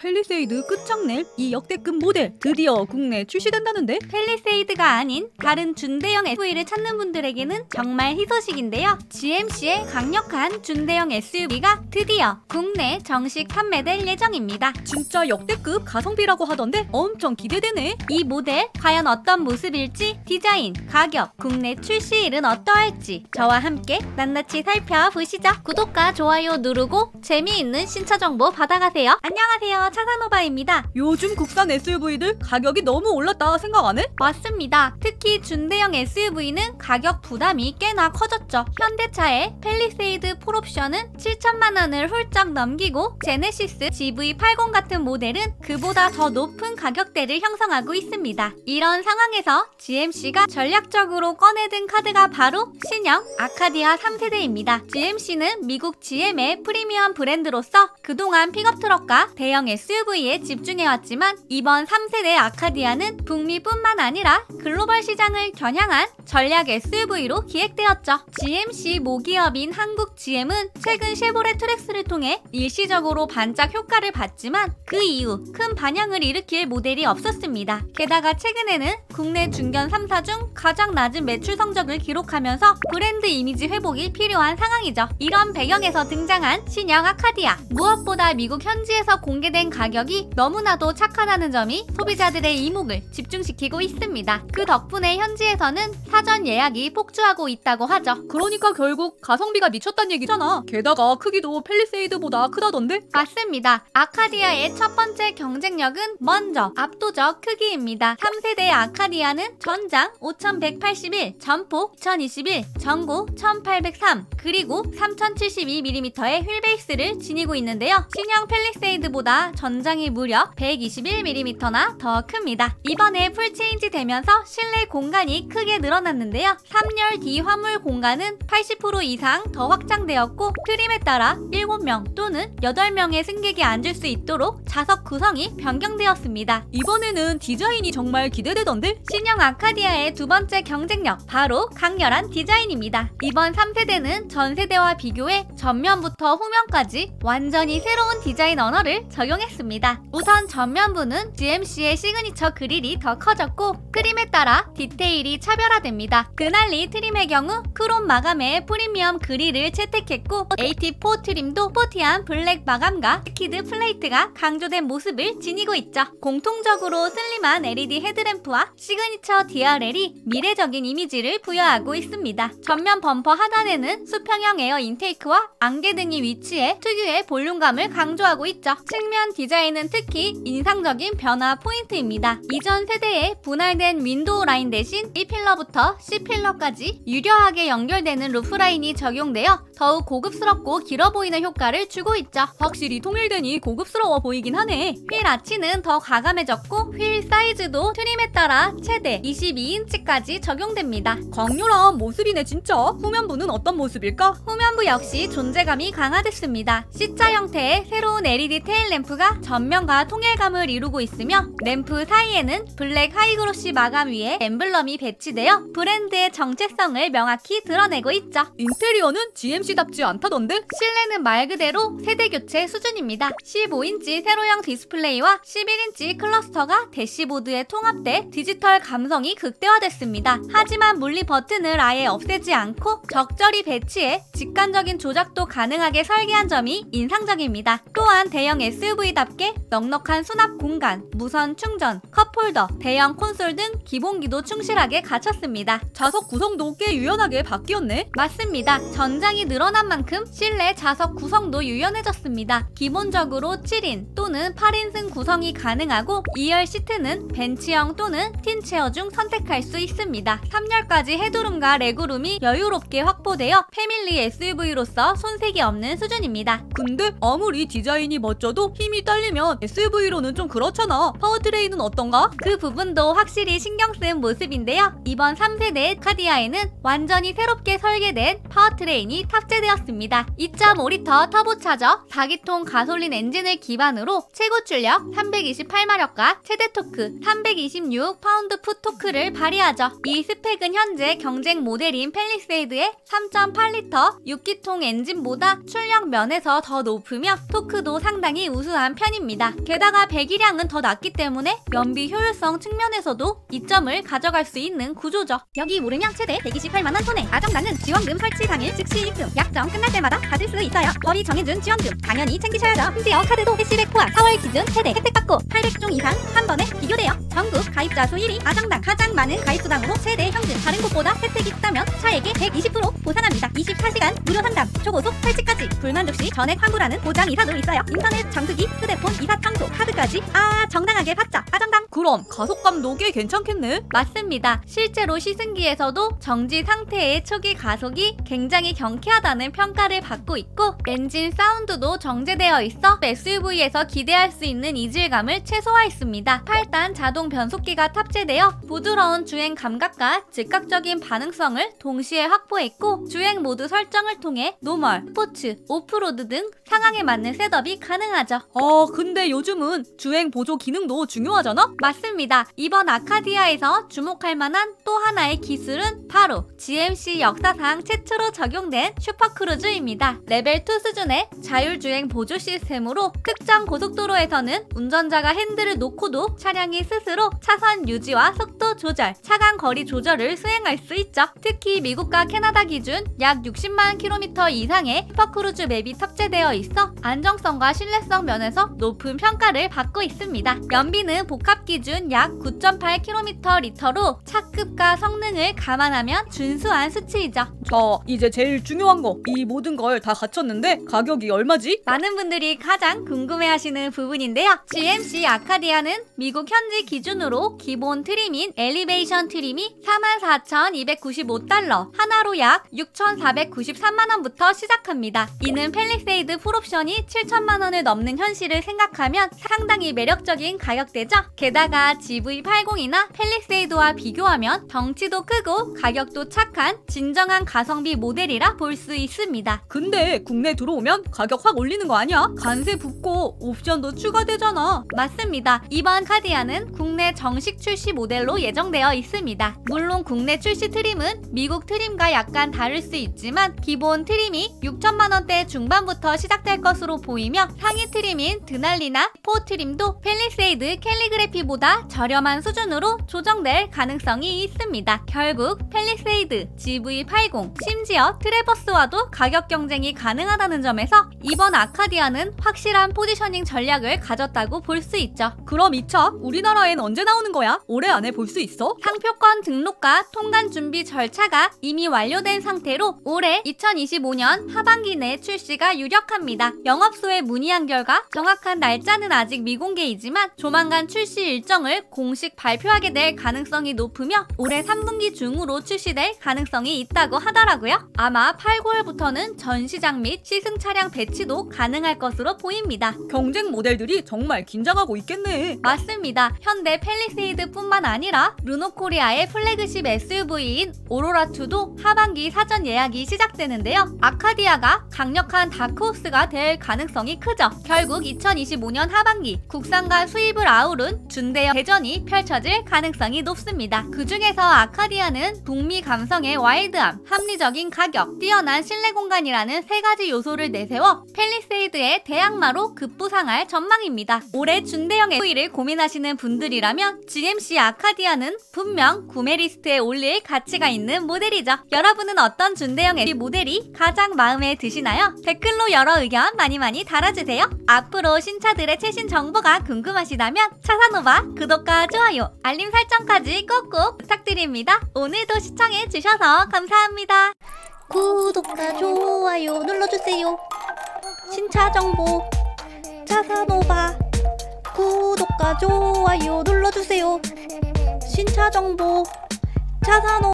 팰리세이드 끝장낼 이 역대급 모델 드디어 국내 출시된다는데? 팰리세이드가 아닌 다른 준대형 SUV를 찾는 분들에게는 정말 희소식인데요. GMC의 강력한 준대형 SUV가 드디어 국내 정식 판매될 예정입니다. 진짜 역대급 가성비라고 하던데 엄청 기대되네. 이 모델 과연 어떤 모습일지, 디자인, 가격, 국내 출시일은 어떠할지 저와 함께 낱낱이 살펴보시죠. 구독과 좋아요 누르고 재미있는 신차 정보 받아가세요. 안녕하세요, 차산오바입니다. 요즘 국산 SUV들 가격이 너무 올랐다 생각 안 해? 맞습니다. 특히 준대형 SUV는 가격 부담이 꽤나 커졌죠. 현대차의 팰리세이드 풀옵션은 7천만 원을 훌쩍 넘기고 제네시스 GV80 같은 모델은 그보다 더 높은 가격대를 형성하고 있습니다. 이런 상황에서 GMC가 전략적으로 꺼내든 카드가 바로 신형 아카디아 3세대입니다. GMC는 미국 GM의 프리미엄 브랜드로서 그동안 픽업트럭과 대형 SUV에 집중해왔지만 이번 3세대 아카디아는 북미뿐만 아니라 글로벌 시장을 겨냥한 전략 SUV로 기획되었죠. GMC 모기업인 한국 GM은 최근 쉐보레 트랙스를 통해 일시적으로 반짝 효과를 봤지만 그 이후 큰 반향을 일으킬 모델이 없었습니다. 게다가 최근에는 국내 중견 3사 중 가장 낮은 매출 성적을 기록하면서 브랜드 이미지 회복이 필요한 상황이죠. 이런 배경에서 등장한 신형 아카디아. 무엇보다 미국 현지에서 공개된 가격이 너무나도 착하다는 점이 소비자들의 이목을 집중시키고 있습니다. 그 덕분에 현지에서는 사전 예약이 폭주하고 있다고 하죠. 그러니까 결국 가성비가 미쳤단 얘기잖아. 게다가 크기도 팰리세이드보다 크다던데? 맞습니다. 아카디아의 첫 번째 경쟁력은 먼저 압도적 크기입니다. 3세대 아카디아는 전장 5181, 전폭 2021, 전고 1803, 그리고 3072mm의 휠베이스를 지니고 있는데요. 신형 팰리세이드보다 전장이 무려 121mm나 더 큽니다. 이번에 풀체인지 되면서 실내 공간이 크게 늘어났는데요. 3열 뒤 화물 공간은 80% 이상 더 확장되었고 트림에 따라 7명 또는 8명의 승객이 앉을 수 있도록 좌석 구성이 변경되었습니다. 이번에는 디자인이 정말 기대되던데? 신형 아카디아의 두 번째 경쟁력, 바로 강렬한 디자인입니다. 이번 3세대는 전세대와 비교해 전면부터 후면까지 완전히 새로운 디자인 언어를 적용했습니다. 우선 전면부는 GMC의 시그니처 그릴이 더 커졌고 트림에 따라 디테일이 차별화됩니다. 그날리 트림의 경우 크롬 마감의 프리미엄 그릴을 채택했고 AT4 트림도 스포티한 블랙 마감과 키드 플레이트가 강조된 모습을 지니고 있죠. 공통적으로 슬림한 LED 헤드램프와 시그니처 DRL이 미래적인 이미지를 부여하고 있습니다. 전면 범퍼 하단에는 수평형 에어 인테이크와 안개등이 위치해 특유의 볼륨감을 강조하고 있죠. 측면 디자인은 특히 인상적인 변화 포인트입니다. 이전 세대의 분할된 윈도우 라인 대신 B필러부터 C필러까지 유려하게 연결되는 루프라인이 적용되어 더욱 고급스럽고 길어 보이는 효과를 주고 있죠. 확실히 통일되니 고급스러워 보이긴 하네. 휠 아치는 더 과감해졌고 휠 사이즈도 트림에 따라 최대 22인치까지 적용됩니다. 강렬한 모습이네 진짜. 후면부는 어떤 모습일까? 후면부 역시 존재감이 강화됐습니다. C자 형태의 새로운 LED 테일 램프가 전면과 통일감을 이루고 있으며 램프 사이에는 블랙 하이그로시 마감 위에 엠블럼이 배치되어 브랜드의 정체성을 명확히 드러내고 있죠. 인테리어는 GMC답지 않다던데? 실내는 말 그대로 세대 교체 수준입니다. 15인치 세로형 디스플레이와 11인치 클러스터가 대시보드에 통합돼 디지털 감성이 극대화됐습니다. 하지만 물리 버튼을 아예 없애지 않고 적절히 배치해 직관적인 조작도 가능하게 설계한 점이 인상적입니다. 또한 대형 SUV답게 넉넉한 수납 공간, 무선 충전, 컵홀더, 대형 콘솔 등 기본기도 충실하게 갖췄습니다. 좌석 구성도 꽤 유연하게 바뀌었네? 맞습니다. 전장이 늘어난 만큼 실내 좌석 구성도 유연해졌습니다. 기본적으로 7인 또는 8인승 구성이 가능하고 2열 시트는 벤치형 또는 틴체어 중 선택할 수 있습니다. 3열까지 헤드룸과 레그룸이 여유롭게 확보되어 패밀리 SUV로서 손색이 없는 수준입니다. 근데 아무리 디자인이 멋져도 힘이 딸리면 SUV로는 좀 그렇잖아. 파워트레인은 어떤가? 그 부분도 확실히 신경 쓴 모습인데요. 이번 3세대 카디아에는 완전히 새롭게 설계된 파워트레인이 탑재되었습니다. 2.5리터 터보차저 4기통 가솔린 엔진을 기반으로 최고 출력 328마력과 최대 토크 326파운드-풋 토크를 발휘하죠. 이 스펙은 현재 경쟁 모델인 팰리세이드의 3.8리터 6기통 엔진보다 출력 면에서 더 높으며 토크도 상당히 우수한 저렴한 편입니다. 게다가 배기량은 더 낮기 때문에 연비 효율성 측면에서도 이점을 가져갈 수 있는 구조죠. 여기 오르면 최대 128만원 손해. 아정당은 지원금 설치 당일 즉시 입금. 약정 끝날 때마다 받을 수 있어요. 법이 정해준 지원금 당연히 챙기셔야죠. 심지어 카드도 캐시백 포함 4월 기준 최대 혜택 받고 800종 이상 한 번에 비교돼요. 전국 가입자 수 1위 아정당. 가장 많은 가입수당으로 최대 현금. 다른 곳보다 혜택이 있다면 차액의 120% 보상합니다. 24시간 무료 상담, 초고속 설치까지. 불만족 시 전액 환불하는 보장 이사도 있어요. 인터넷 정수기, 휴대폰 이사 청소, 카드까지 정당하게 받자. 아정당. 그럼 가속감도 꽤 괜찮겠네? 맞습니다. 실제로 시승기에서도 정지 상태의 초기 가속이 굉장히 경쾌하다는 평가를 받고 있고 엔진 사운드도 정제되어 있어 SUV에서 기대할 수 있는 이질감을 최소화했습니다. 8단 자동 변속기가 탑재되어 부드러운 주행 감각과 즉각적인 반응성을 동시에 확보했고 주행 모드 설정을 통해 노멀, 스포츠, 오프로드 등 상황에 맞는 셋업이 가능하죠. 근데 요즘은 주행 보조 기능도 중요하잖아? 맞습니다. 이번 아카디아에서 주목할 만한 또 하나의 기술은 바로 GMC 역사상 최초로 적용된 슈퍼크루즈입니다. 레벨 2 수준의 자율주행 보조 시스템으로 특정 고속도로에서는 운전자가 핸들을 놓고도 차량이 스스로 차선 유지와 속도 조절, 차간 거리 조절을 수행할 수 있죠. 특히 미국과 캐나다 기준 약 60만 킬로미터 이상의 슈퍼크루즈 맵이 탑재되어 있어 안정성과 신뢰성 면에서 높은 평가를 받고 있습니다. 연비는 복합 기준 약 9.8km/L로 차급과 성능을 감안하면 준수한 수치이죠. 자, 이제 제일 중요한 거. 이 모든 걸 다 갖췄는데 가격이 얼마지? 많은 분들이 가장 궁금해하시는 부분인데요. GMC 아카디아는 미국 현지 기준으로 기본 트림인 엘리베이션 트림이 44,295달러, 하나로 약 6,493만원부터 시작합니다. 이는 팰리세이드 풀옵션이 7천만원을 넘는 현실을 생각하면 상당히 매력적인 가격대죠. 게다가 GV80이나 팰리세이드와 비교하면 덩치도 크고 가격도 착한 진정한 가성비 모델이라 볼 수 있습니다. 근데 국내 들어오면 가격 확 올리는 거 아니야? 관세 붙고 옵션도 추가되잖아. 맞습니다. 이번 카디아는 국내 정식 출시 모델로 예정되어 있습니다. 물론 국내 출시 트림은 미국 트림과 약간 다를 수 있지만 기본 트림이 6천만원대 중반부터 시작될 것으로 보이며 상위 트림인 드날리나 4 트림도 팰리세이드 캘리그래피보다 저렴한 수준으로 조정될 가능성이 있습니다. 결국 팰리세이드, GV80, 심지어 트래버스와도 가격 경쟁이 가능하다는 점에서 이번 아카디아는 확실한 포지셔닝 전략을 가졌다고 볼 수 있죠. 그럼 이 차 우리나라엔 언제 나오는 거야? 올해 안에 볼 수 있어? 상표권 등록과 통관 준비 절차가 이미 완료된 상태로 올해 2025년 하반기 내 출시가 유력합니다. 영업소에 문의한 결과 정확한 날짜는 아직 미공개이지만 조만간 출시 일정을 공식 발표하게 될 가능성이 높으며 올해 3분기 중으로 출시될 가능성이 있다고 하더라고요. 아마 8, 9월부터는 전시장 및 시승 차량 배치도 가능할 것으로 보입니다. 경쟁 모델들이 정말 긴장하고 있겠네. 맞습니다. 현대 팰리세이드뿐만 아니라 르노코리아의 플래그십 SUV인 오로라2도 하반기 사전 예약이 시작되는데요. 아카디아가 강력한 다크호스가 될 가능성이 크죠. 결국 2025년 하반기 국산과 수입을 아우른 준대형 대전이 펼쳐질 가능성이 높습니다. 그 중에서 아카디아는 북미 감성의 와일드함, 합리적인 가격, 뛰어난 실내 공간이라는 세 가지 요소를 내세워 팰리세이드의 대항마로 급부상할 전망입니다. 올해 준대형 SUV를 고민하시는 분들이라면 GMC 아카디아는 분명 구매 리스트에 올릴 가치가 있는 모델이죠. 여러분은 어떤 준대형 SUV 모델이 가장 마음에 드시나요? 댓글로 여러 의견 많이 달아주세요. 앞으로 신차들의 최신 정보가 궁금하시다면 차사노바 구독과 좋아요, 알림 설정까지 꼭꼭 부탁드립니다. 오늘도 시청해주셔서 감사합니다. 구독과 좋아요 눌러주세요. 신차 정보 차사노바 구독과 좋아요 눌러주세요. 신차 정보 차사노